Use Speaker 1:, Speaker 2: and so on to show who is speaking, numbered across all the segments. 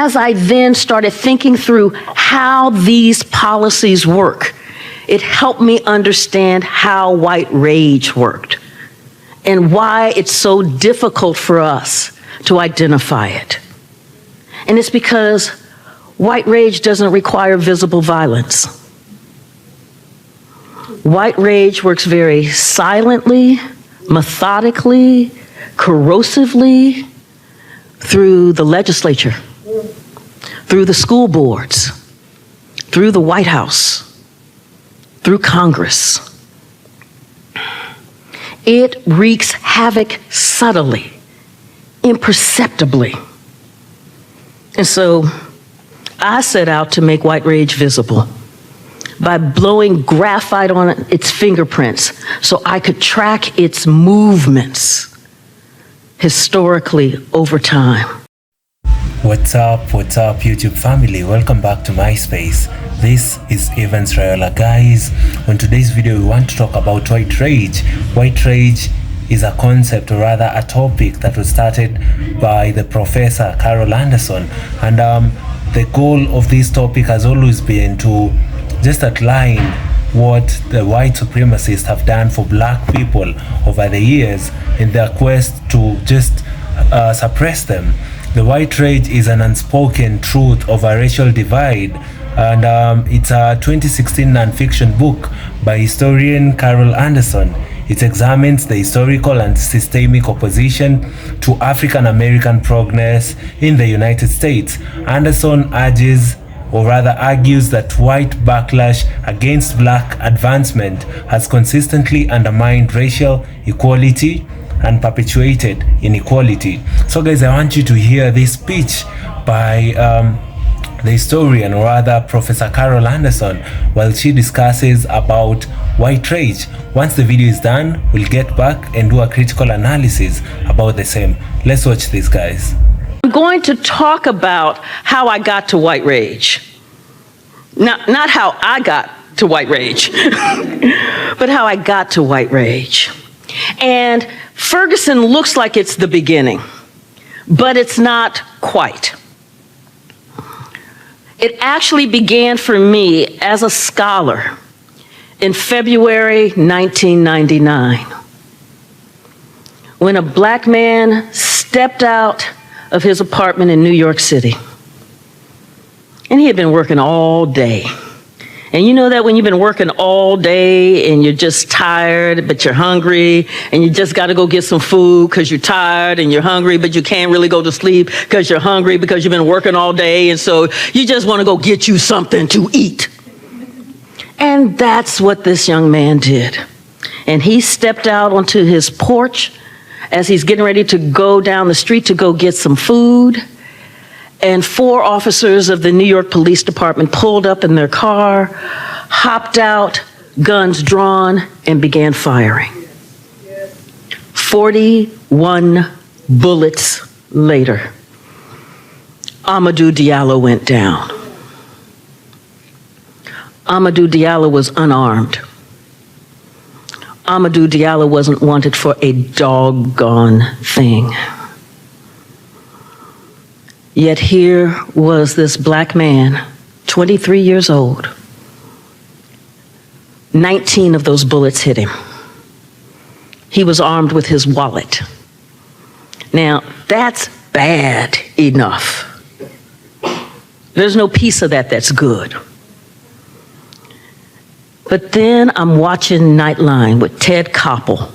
Speaker 1: as I then started thinking through how these policies work, it helped me understand how white rage worked and why it's so difficult for us to identify it. And it's because white rage doesn't require visible violence. White rage works very silently, methodically, corrosively through the legislature, through the school boards, through the White House, through Congress. It wreaks havoc subtly, imperceptibly. And so I set out to make white rage visible by blowing graphite on its fingerprints so I could track its movements historically over time.
Speaker 2: What's up, YouTube family? Welcome back to MySpace. This is Evans Raiola. Guys, on today's video, we want to talk about white rage. White rage is a concept, or rather a topic, that was started by the professor Carol Anderson. And the goal of this topic has always been to just outline what the white supremacists have done for black people over the years in their quest to just suppress them. The white rage is an unspoken truth of a racial divide, and it's a 2016 nonfiction book by historian Carol Anderson. It examines the historical and systemic opposition to African American progress in the United States. Anderson urges, or rather argues, that white backlash against black advancement has consistently undermined racial equality and perpetuated inequality. So guys, I want you to hear this speech by the historian, or rather Professor Carol Anderson, while she discusses about white rage. Once the video is done, we'll get back and do a critical analysis about the same. Let's watch this, guys.
Speaker 1: I'm going to talk about how I got to white rage. Not how I got to white rage, but how I got to white rage. And Ferguson looks like it's the beginning, but it's not quite. It actually began for me as a scholar in February 1999, when a black man stepped out of his apartment in New York City. And he had been working all day. And you know that when you've been working all day and you're just tired, but you're hungry, and you just got to go get some food because you're tired and you're hungry, but you can't really go to sleep because you're hungry because you've been working all day, and so you just want to go get you something to eat. And that's what this young man did. And he stepped out onto his porch as he's getting ready to go down the street to go get some food. And 4 officers of the New York Police Department pulled up in their car, hopped out, guns drawn, and began firing. 41 bullets later, Amadou Diallo went down. Amadou Diallo was unarmed. Amadou Diallo wasn't wanted for a doggone thing. Yet here was this black man, 23 years old. 19 of those bullets hit him. He was armed with his wallet. Now, that's bad enough. There's no piece of that that's good. But then I'm watching Nightline with Ted Koppel,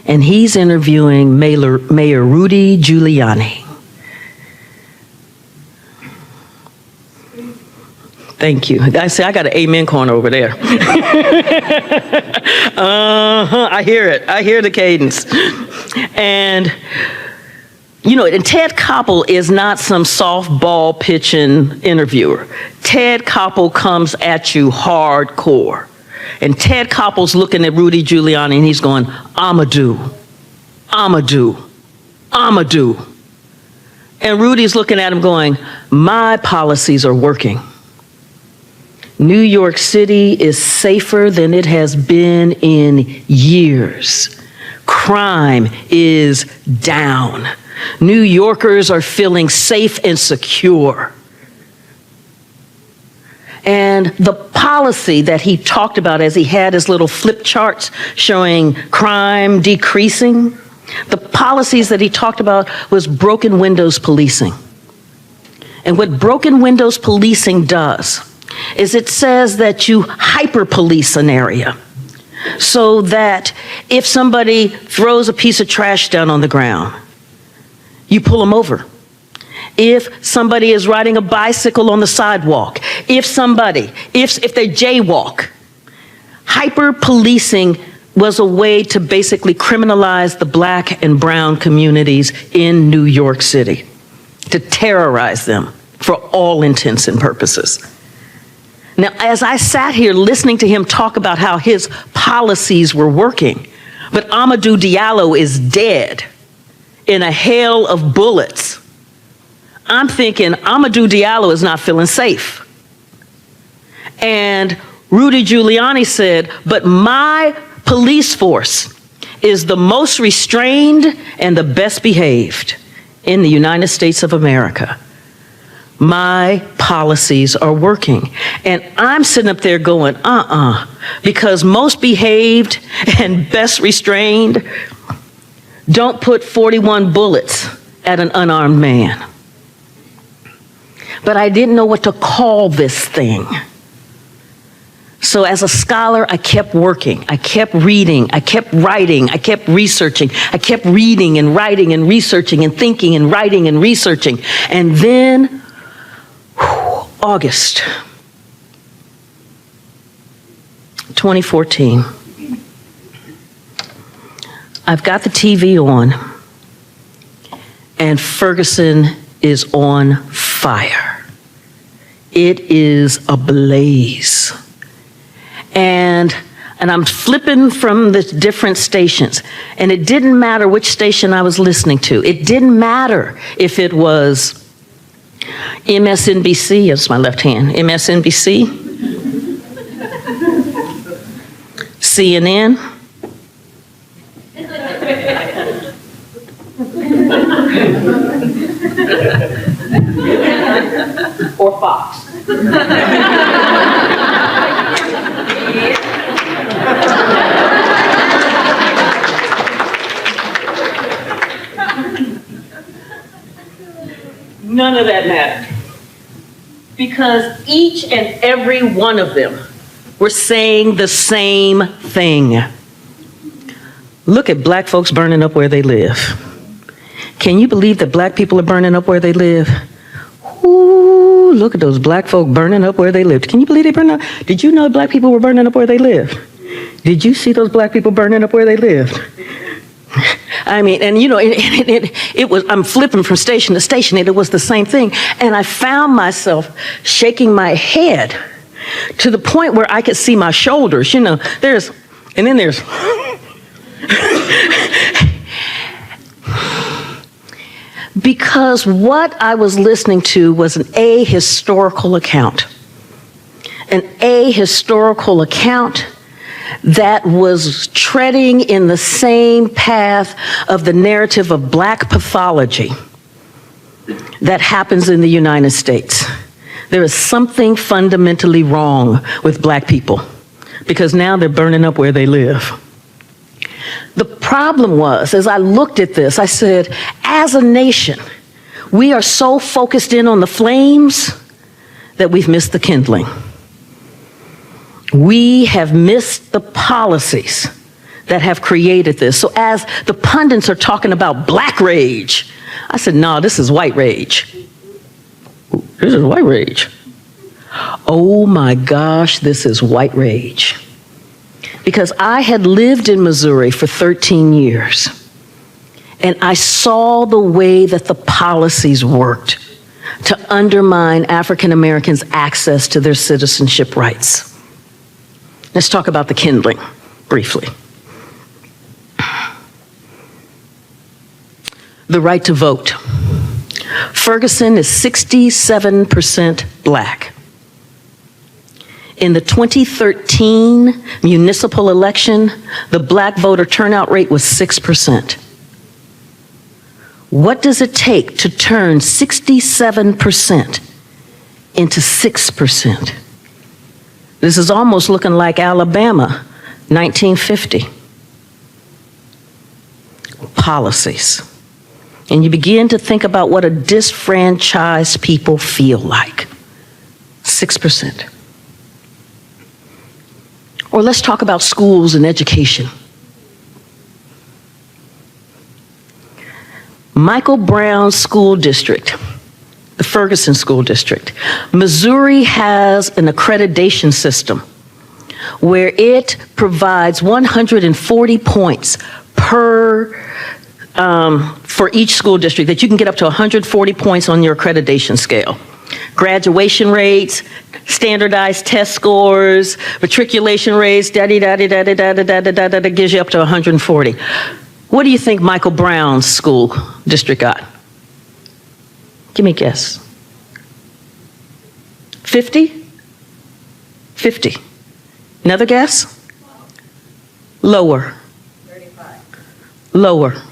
Speaker 1: and he's interviewing Mayor Rudy Giuliani. Thank you. I say I got an amen corner over there. I hear it. I hear the cadence. And, you know, and Ted Koppel is not some softball pitching interviewer. Ted Koppel comes at you hardcore. And Ted Koppel's looking at Rudy Giuliani and he's going, Amadou, Amadou, Amadou. And Rudy's looking at him going, my policies are working. New York City is safer than it has been in years. Crime is down. New Yorkers are feeling safe and secure. And the policy that he talked about as he had his little flip charts showing crime decreasing, the policies that he talked about was broken windows policing. And what broken windows policing does is it says that you hyper police an area so that if somebody throws a piece of trash down on the ground, you pull them over. If somebody is riding a bicycle on the sidewalk, if they jaywalk, hyper policing was a way to basically criminalize the black and brown communities in New York City, to terrorize them for all intents and purposes. Now, as I sat here listening to him talk about how his policies were working, but Amadou Diallo is dead in a hail of bullets, I'm thinking Amadou Diallo is not feeling safe. And Rudy Giuliani said, but my police force is the most restrained and the best behaved in the United States of America. My policies are working. And I'm sitting up there going, because most behaved and best restrained don't put 41 bullets at an unarmed man. But I didn't know what to call this thing. So as a scholar, I kept working, I kept reading, I kept writing, I kept researching, I kept reading and writing and researching and thinking and writing and researching. And then, August 2014, I've got the TV on, and Ferguson is on fire. It is ablaze. And I'm flipping from the different stations, and it didn't matter which station I was listening to. It didn't matter if it was MSNBC, that's my left hand, MSNBC, CNN, or Fox. None of that mattered. Because each and every one of them were saying the same thing. Look at black folks burning up where they live. Can you believe that black people are burning up where they live? Ooh, look at those black folk burning up where they lived. Can you believe they burned up? Did you know black people were burning up where they lived? Did you see those black people burning up where they lived? I mean, and you know, it was, I'm flipping from station to station, and it was the same thing. And I found myself shaking my head to the point where I could see my shoulders, you know, there's. Because what I was listening to was an ahistorical account. An ahistorical account that was treading in the same path of the narrative of black pathology that happens in the United States. There is something fundamentally wrong with black people because now they're burning up where they live. The problem was, as I looked at this, I said, as a nation, we are so focused in on the flames that we've missed the kindling. We have missed the policies that have created this. So as the pundits are talking about black rage, I said, no, this is white rage. This is white rage. Oh my gosh, this is white rage. Because I had lived in Missouri for 13 years, and I saw the way that the policies worked to undermine African Americans' access to their citizenship rights. Let's talk about the kindling briefly. The right to vote. Ferguson is 67% black. In the 2013 municipal election, the black voter turnout rate was 6%. What does it take to turn 67% into 6%? This is almost looking like Alabama, 1950. Policies. And you begin to think about what a disfranchised people feel like. 6%. Or let's talk about schools and education. Michael Brown School District, the Ferguson School District. Missouri has an accreditation system where it provides 140 points for each school district, that you can get up to 140 points on your accreditation scale. Graduation rates, standardized test scores, matriculation rates, that gives you up to 140. What do you think Michael Brown's school district got? Give me a guess. 50? 50. Another guess? Lower. 35. Lower.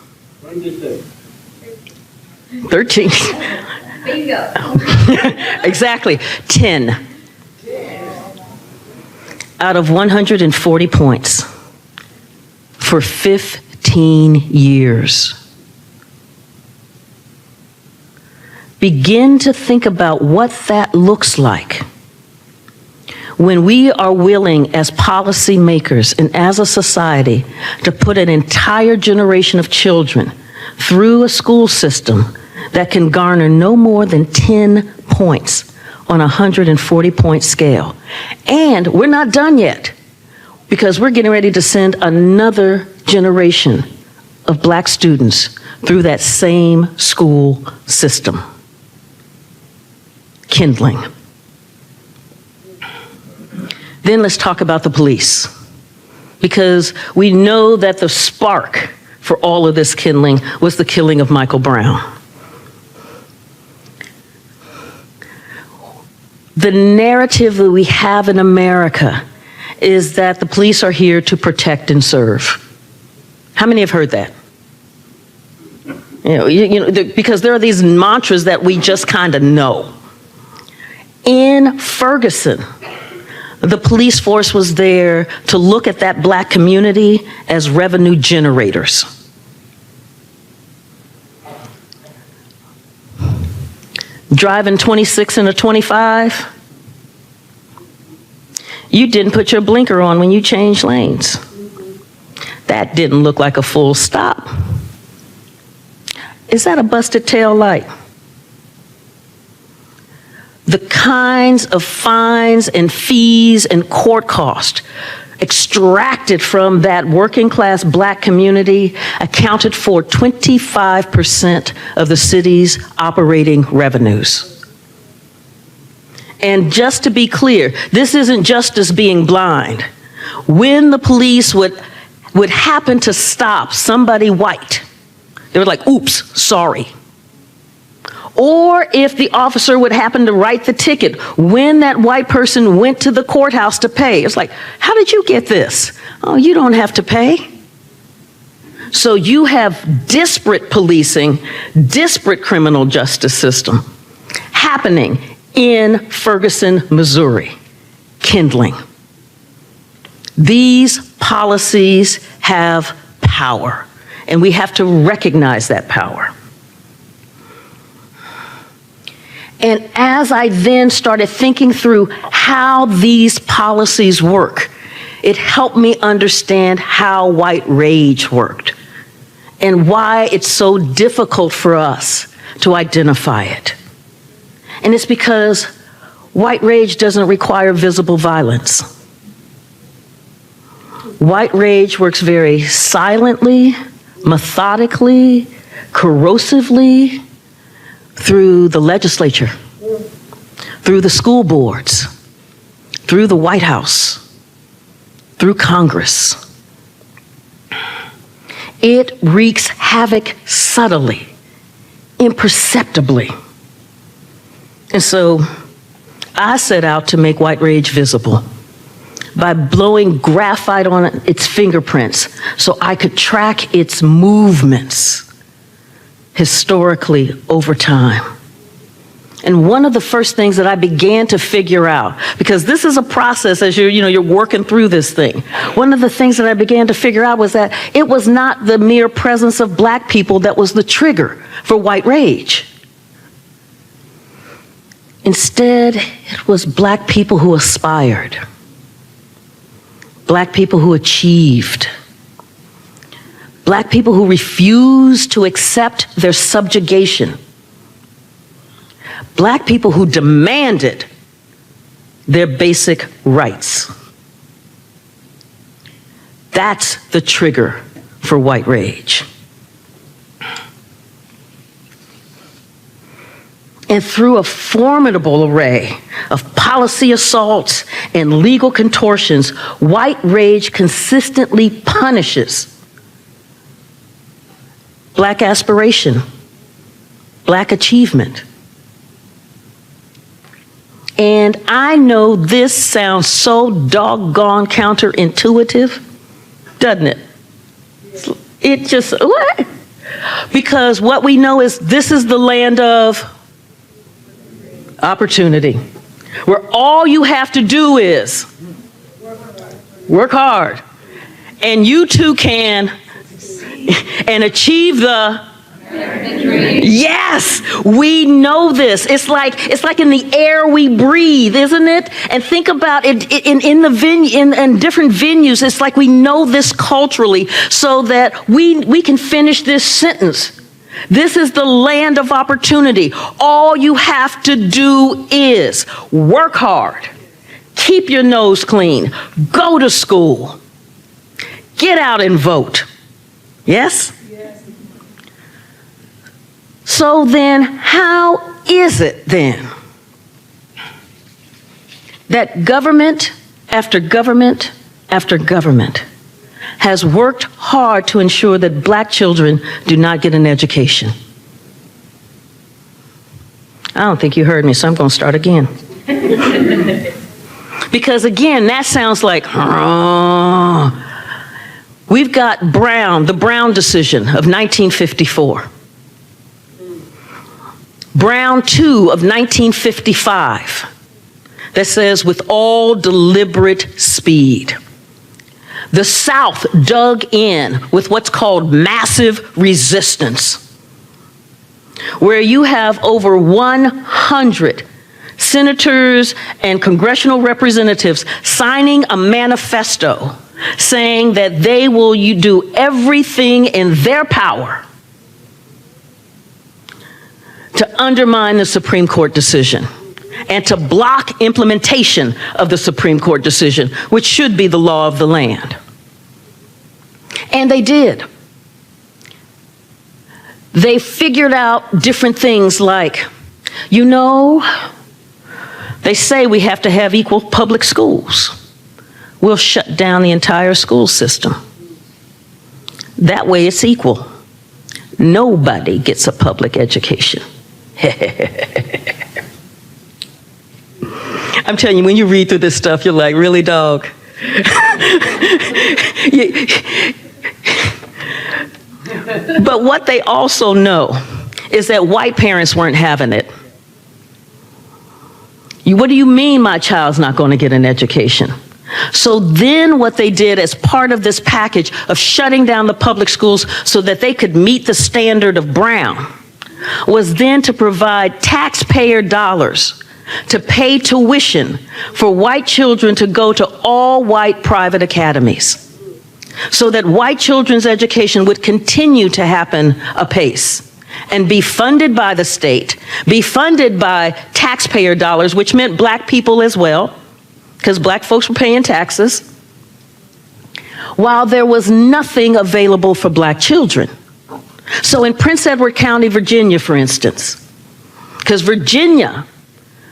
Speaker 1: 13.
Speaker 3: Bingo.
Speaker 1: Exactly. 10. Out of 140 points for 15 years. Begin to think about what that looks like when we are willing as policymakers and as a society to put an entire generation of children through a school system that can garner no more than 10 points on a 140-point scale. And we're not done yet, because we're getting ready to send another generation of black students through that same school system. Kindling. Then let's talk about the police, because we know that the spark for all of this kindling was the killing of Michael Brown. The narrative that we have in America is that the police are here to protect and serve. How many have heard that? Because there are these mantras that we just kind of know. In Ferguson, the police force was there to look at that black community as revenue generators. Driving 26 and a 25, you didn't put your blinker on when you changed lanes. That didn't look like a full stop. Is that a busted tail light? The kinds of fines and fees and court costs extracted from that working class black community accounted for 25% of the city's operating revenues. And just to be clear, this isn't justice being blind. When the police would happen to stop somebody white, they were like, oops, sorry. Or if the officer would happen to write the ticket when that white person went to the courthouse to pay, it's like, how did you get this? Oh, you don't have to pay. So you have disparate policing, disparate criminal justice system happening in Ferguson, Missouri. Kindling. These policies have power, and we have to recognize that power. And as I then started thinking through how these policies work, it helped me understand how white rage worked and why it's so difficult for us to identify it. And it's because white rage doesn't require visible violence. White rage works very silently, methodically, corrosively, through the legislature, through the school boards, through the White House, through Congress. It wreaks havoc subtly, imperceptibly. And so I set out to make white rage visible by blowing graphite on its fingerprints so I could track its movements historically over time. And one of the first things that I began to figure out, because this is a process as you're working through this thing. One of the things that I began to figure out was that it was not the mere presence of black people that was the trigger for white rage. Instead, it was black people who aspired, black people who achieved, black people who refused to accept their subjugation, black people who demanded their basic rights. That's the trigger for white rage. And through a formidable array of policy assaults and legal contortions, white rage consistently punishes black aspiration, black achievement. And I know this sounds so doggone counterintuitive, doesn't it? It just, what? Because what we know is this is the land of opportunity, where all you have to do is work hard, and you too can and achieve the Yes, we know this. It's like in the air we breathe, isn't it? And think about it in different venues. It's like we know this culturally, so that we can finish this sentence. This is the land of opportunity. All you have to do is work hard, keep your nose clean, go to school, get out and vote. Yes? So then, how is it then that government after government after government has worked hard to ensure that black children do not get an education? I don't think you heard me, so I'm going to start again. Because again, that sounds like, we've got Brown, the Brown decision of 1954. Brown 2 of 1955 that says, with all deliberate speed, the South dug in with what's called massive resistance, where you have over 100 senators and congressional representatives signing a manifesto saying that they will do everything in their power to undermine the Supreme Court decision and to block implementation of the Supreme Court decision, which should be the law of the land. And they did. They figured out different things like, they say we have to have equal public schools. We'll shut down the entire school system. That way it's equal. Nobody gets a public education. I'm telling you, when you read through this stuff, you're like, really, dog? But what they also know is that white parents weren't having it. What do you mean my child's not going to get an education? So then what they did as part of this package of shutting down the public schools so that they could meet the standard of Brown was then to provide taxpayer dollars to pay tuition for white children to go to all white private academies, so that white children's education would continue to happen apace and be funded by the state, be funded by taxpayer dollars, which meant black people as well, because black folks were paying taxes, while there was nothing available for black children. So in Prince Edward County, Virginia, for instance, because Virginia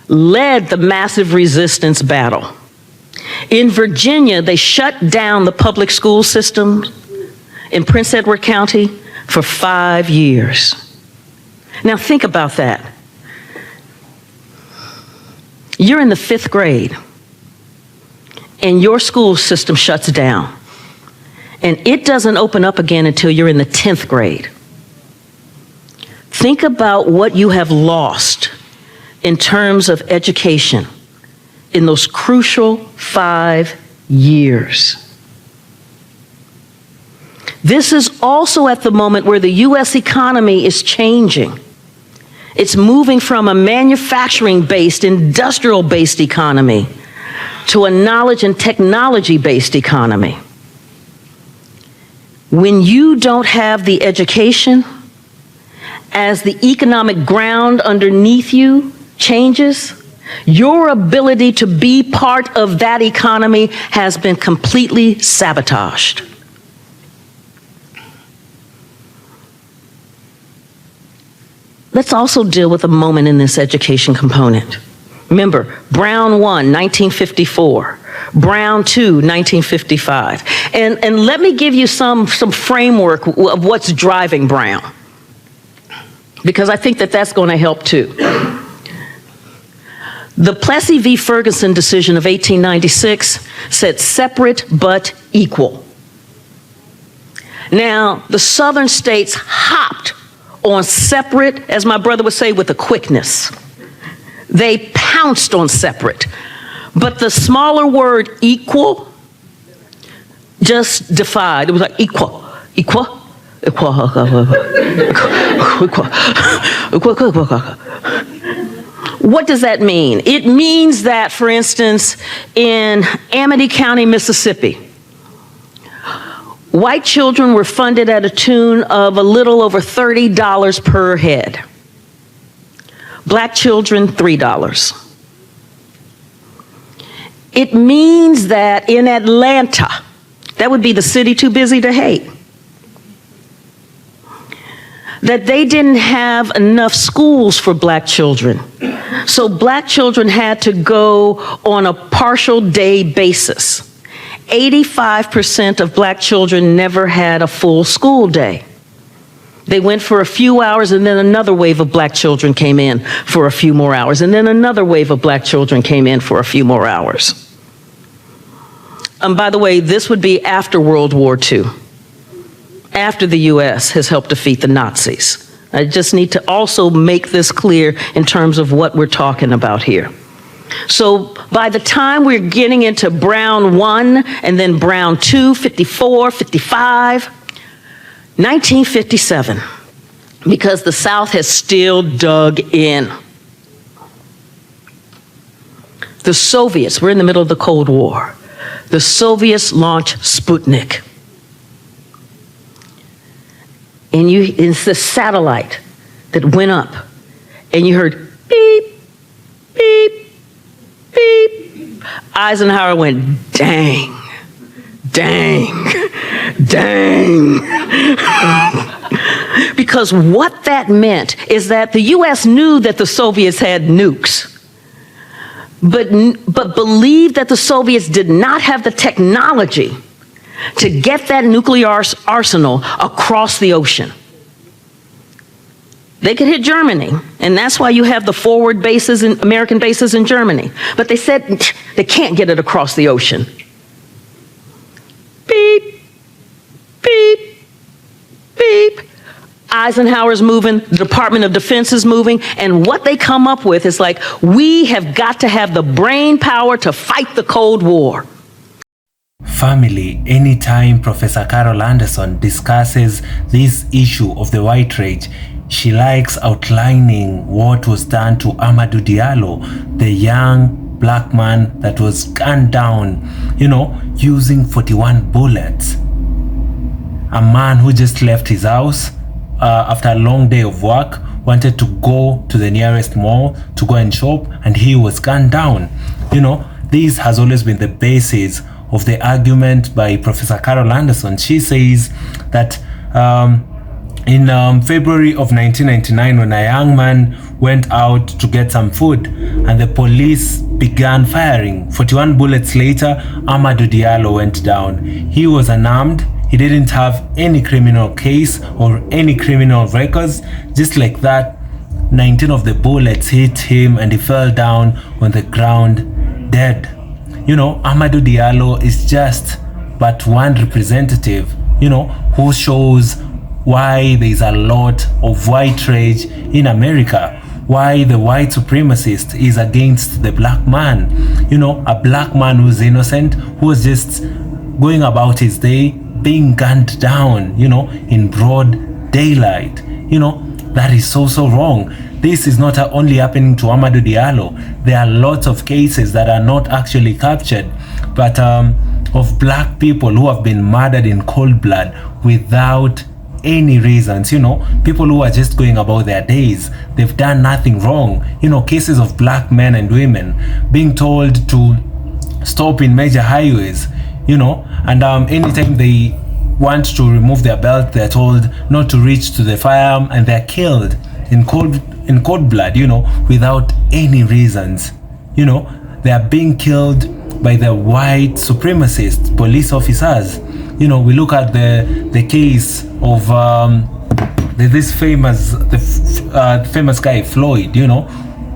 Speaker 1: led the massive resistance battle. In Virginia, they shut down the public school system in Prince Edward County for 5 years. Now think about that. You're in the 5th grade, and your school system shuts down, and it doesn't open up again until you're in the 10th grade. Think about what you have lost in terms of education in those crucial 5 years. This is also at the moment where the U.S. economy is changing. It's moving from a manufacturing-based, industrial-based economy to a knowledge and technology-based economy. When you don't have the education, as the economic ground underneath you changes, your ability to be part of that economy has been completely sabotaged. Let's also deal with a moment in this education component. Remember, Brown 1, 1954. Brown 2, 1955. And let me give you some framework of what's driving Brown, because I think that that's going to help too. The Plessy v. Ferguson decision of 1896 said separate but equal. Now, the southern states hopped on separate, as my brother would say, with a quickness. They pounced on separate. But the smaller word equal just defied. It was like equal. What does that mean? It means that, for instance, in Amity County, Mississippi, white children were funded at a tune of a little over $30 per head. Black children, $3. It means that in Atlanta, that would be the city too busy to hate, that they didn't have enough schools for black children. So black children had to go on a partial day basis. 85% of black children never had a full school day. They went for a few hours, and then another wave of black children came in for a few more hours, and then another wave of black children came in for a few more hours. By the way, this would be after World War II, after the U.S. has helped defeat the Nazis. I just need to also make this clear in terms of what we're talking about here. So by the time we're getting into Brown 1 and then Brown 2, 54, 55, 1957, because the South has still dug in. The Soviets, we're in the middle of the Cold War. The Soviets launched Sputnik. And it's the satellite that went up, and you heard beep, beep, beep. Eisenhower went, dang, dang, dang. Because what that meant is that the U.S. knew that the Soviets had nukes, but believed that the Soviets did not have the technology to get that nuclear arsenal across the ocean. They could hit Germany, and that's why you have the forward bases, American bases in Germany. But they said they can't get it across the ocean. Beep, beep, beep. Eisenhower's moving, the Department of Defense is moving, and what they come up with is like, we have got to have the brain power to fight the Cold War.
Speaker 2: Family, anytime Professor Carol Anderson discusses this issue of the white rage, she likes outlining what was done to Amadou Diallo, the young black man that was gunned down, using 41 bullets. A man who just left his house after a long day of work, wanted to go to the nearest mall to go and shop, and he was gunned down. This has always been the basis of the argument by Professor Carol Anderson. She says that in February of 1999, when a young man went out to get some food and the police began firing, 41 bullets later, Amadou Diallo went down. He was unarmed. He didn't have any criminal case or any criminal records. Just like that, 19 of the bullets hit him and he fell down on the ground dead. Amadou Diallo is just but one representative, who shows why there's a lot of white rage in America, why the white supremacist is against the black man. You know, a black man who's innocent, who was just going about his day, being gunned down, you know, in broad daylight. You know, that is so wrong. This is not only happening to Amadou Diallo. There are lots of cases that are not actually captured, but of black people who have been murdered in cold blood without any reasons. You know, people who are just going about their days, they've done nothing wrong. You know, cases of black men and women being told to stop in major highways, you know, and anytime they want to remove their belt, they're told not to reach to the firearm, and they're killed in cold blood, you know, without any reasons. You know, they are being killed by the white supremacist police officers. You know, we look at the case of this famous guy Floyd, you know,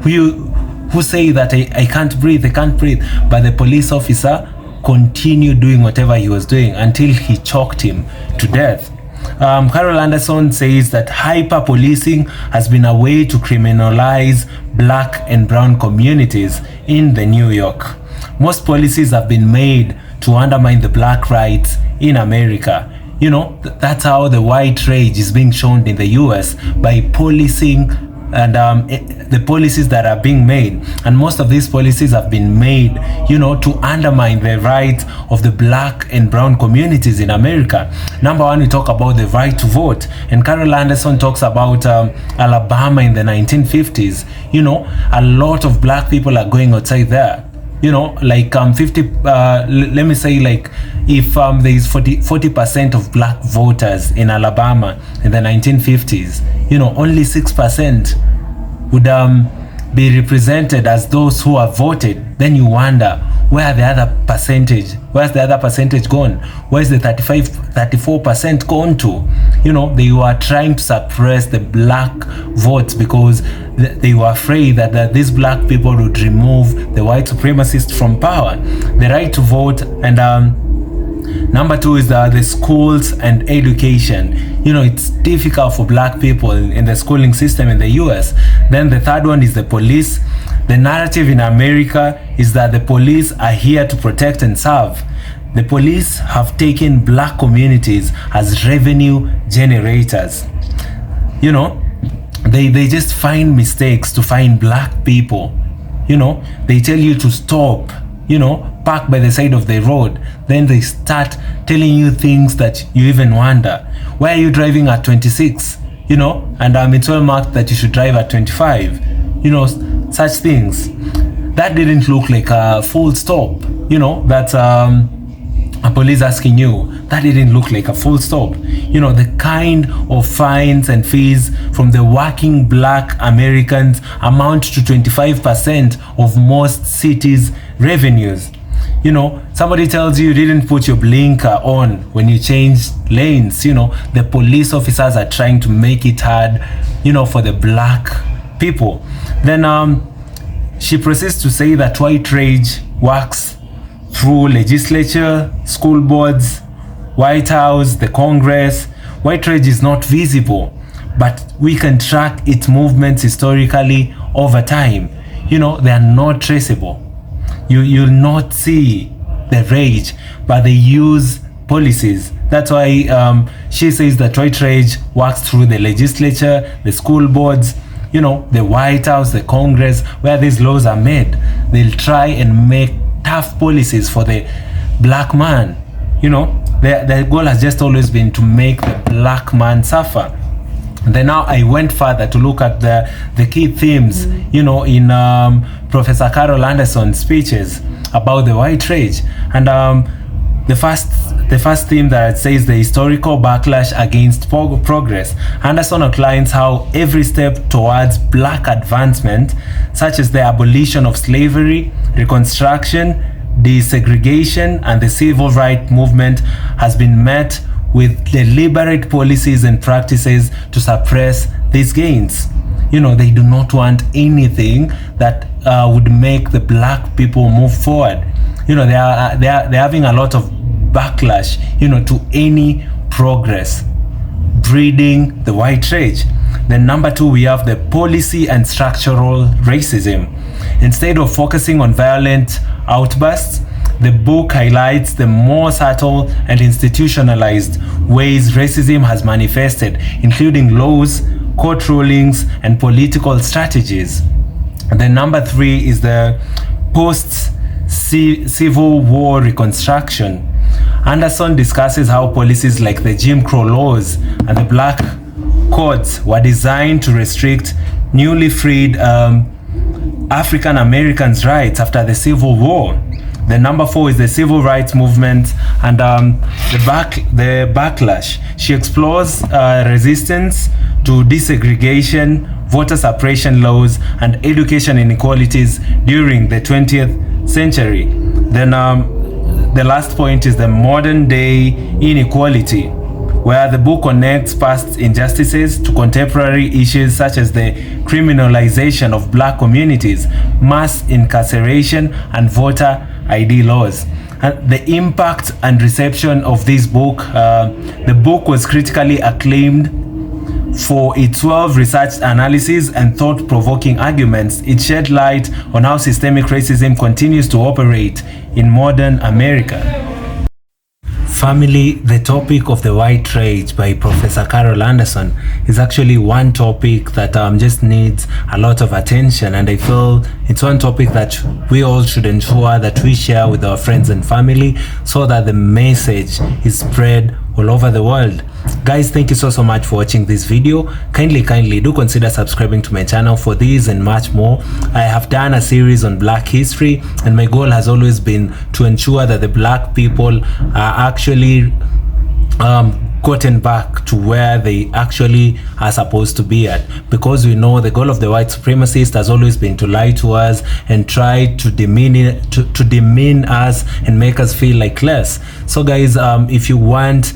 Speaker 2: who say that I can't breathe, but the police officer continued doing whatever he was doing until he choked him to death. Carol Anderson says that hyper-policing has been a way to criminalize black and brown communities in the New York. Most policies have been made to undermine the black rights in America. You know, that's how the white rage is being shown in the US, by policing and the policies that are being made. And most of these policies have been made, you know, to undermine the rights of the black and brown communities in America. Number one, we talk about the right to vote, and Carol Anderson talks about Alabama in the 1950s. You know, a lot of black people are going outside there. You know, like 50, let me say, like, if there is 40% of black voters in Alabama in the 1950s, you know, only 6% would be represented as those who have voted. Then you wonder, where's the other percentage gone? Where's the 34% gone to? You know, they were trying to suppress the black votes because they were afraid that these black people would remove the white supremacists from power. The right to vote, and number two is the schools and education. You know, it's difficult for black people in the schooling system in the US. Then the third one is the police. The narrative in America is that the police are here to protect and serve. The police have taken black communities as revenue generators. You know, they just find mistakes to find black people. You know, they tell you to stop, you know, park by the side of the road. Then they start telling you things that you even wonder, why are you driving at 26? You know, and it's well marked that you should drive at 25. You know, such things. That didn't look like a full stop. You know, that's a police asking you, that didn't look like a full stop. You know, the kind of fines and fees from the working black Americans amount to 25% of most cities' revenues. You know, somebody tells you didn't put your blinker on when you change lanes. You know, the police officers are trying to make it hard, you know, for the black people. Then she proceeds to say that white rage works through legislature, school boards, White House, the Congress. White rage is not visible, but we can track its movements historically over time. You know, they are not traceable. You'll not see the rage, but they use policies. That's why she says that white rage works through the legislature, the school boards, you know, the White House, the Congress, where these laws are made. They'll try and make tough policies for the black man. You know, their goal has just always been to make the black man suffer. And then now I went further to look at the key themes, you know, in Professor Carol Anderson's speeches about the white rage. And the first theme that it says the historical backlash against progress. Anderson outlines how every step towards black advancement, such as the abolition of slavery, Reconstruction, desegregation, and the civil rights movement, has been met with deliberate policies and practices to suppress these gains. You know, they do not want anything that would make the black people move forward. You know, they're having a lot of backlash, you know, to any progress. breeding the white rage. Then number 2, we have the policy and structural racism. Instead of focusing on violent outbursts, the book highlights the more subtle and institutionalized ways racism has manifested, including laws, court rulings, and political strategies. And then number 3 is the post-Civil War reconstruction. Anderson discusses how policies like the Jim Crow laws and the Black Codes were designed to restrict newly freed African Americans' rights after the Civil War. The number 4 is the civil rights movement and the backlash. She explores resistance to desegregation, voter suppression laws, and education inequalities during the 20th century. Then the last point is the modern day inequality, where the book connects past injustices to contemporary issues such as the criminalization of Black communities, mass incarceration, and voter ID laws. And the impact and reception of this book, the book was critically acclaimed for its 12 research analyses and thought-provoking arguments. It shed light on how systemic racism continues to operate in modern America. Family, the topic of the white rage by Professor Carol Anderson is actually one topic that just needs a lot of attention, and I feel it's one topic that we all should ensure that we share with our friends and family so that the message is spread all over the world. Guys, thank you so much for watching this video. Kindly do consider subscribing to my channel for this and much more. I have done a series on Black history, and my goal has always been to ensure that the Black people are actually gotten back to where they actually are supposed to be at, because we know the goal of the white supremacist has always been to lie to us and try to demean us and make us feel like less. So guys, if you want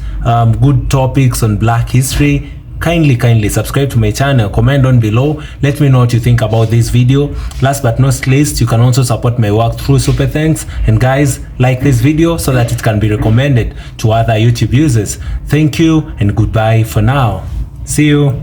Speaker 2: good topics on Black history, kindly subscribe to my channel, comment down below, let me know what you think about this video. Last but not least, you can also support my work through super thanks, and guys, like this video so that it can be recommended to other YouTube users. Thank you and goodbye for now. See you.